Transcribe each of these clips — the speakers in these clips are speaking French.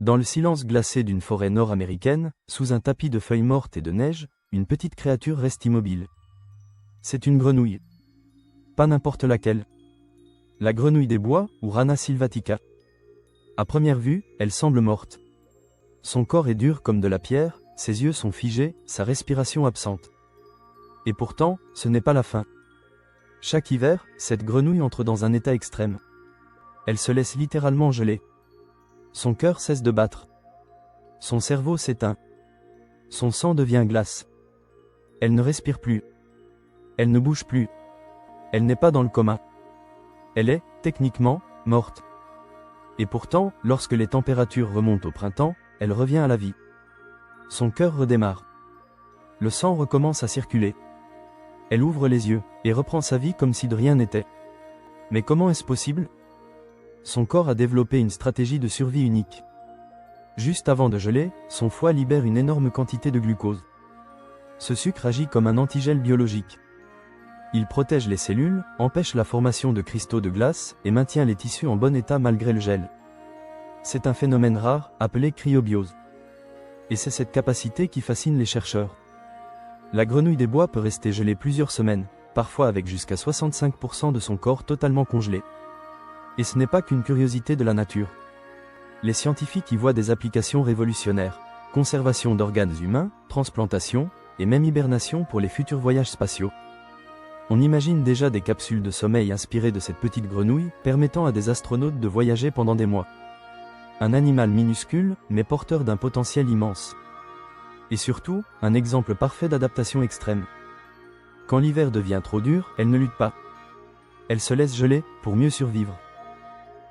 Dans le silence glacé d'une forêt nord-américaine, sous un tapis de feuilles mortes et de neige, une petite créature reste immobile. C'est une grenouille. Pas n'importe laquelle. La grenouille des bois, ou Rana sylvatica. À première vue, elle semble morte. Son corps est dur comme de la pierre, ses yeux sont figés, sa respiration absente. Et pourtant, ce n'est pas la fin. Chaque hiver, cette grenouille entre dans un état extrême. Elle se laisse littéralement geler. Son cœur cesse de battre. Son cerveau s'éteint. Son sang devient glace. Elle ne respire plus. Elle ne bouge plus. Elle n'est pas dans le coma. Elle est, techniquement, morte. Et pourtant, lorsque les températures remontent au printemps, elle revient à la vie. Son cœur redémarre. Le sang recommence à circuler. Elle ouvre les yeux, et reprend sa vie comme si de rien n'était. Mais comment est-ce possible ? Son corps a développé une stratégie de survie unique. Juste avant de geler, son foie libère une énorme quantité de glucose. Ce sucre agit comme un antigel biologique. Il protège les cellules, empêche la formation de cristaux de glace et maintient les tissus en bon état malgré le gel. C'est un phénomène rare, appelé cryobiose. Et c'est cette capacité qui fascine les chercheurs. La grenouille des bois peut rester gelée plusieurs semaines, parfois avec jusqu'à 65% de son corps totalement congelé. Et ce n'est pas qu'une curiosité de la nature. Les scientifiques y voient des applications révolutionnaires. Conservation d'organes humains, transplantation, et même hibernation pour les futurs voyages spatiaux. On imagine déjà des capsules de sommeil inspirées de cette petite grenouille, permettant à des astronautes de voyager pendant des mois. Un animal minuscule, mais porteur d'un potentiel immense. Et surtout, un exemple parfait d'adaptation extrême. Quand l'hiver devient trop dur, elle ne lutte pas. Elle se laisse geler, pour mieux survivre.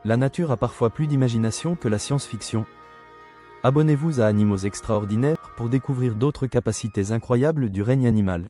La nature a parfois plus d'imagination que la science-fiction. Abonnez-vous à Animaux Extraordinaires pour découvrir d'autres capacités incroyables du règne animal.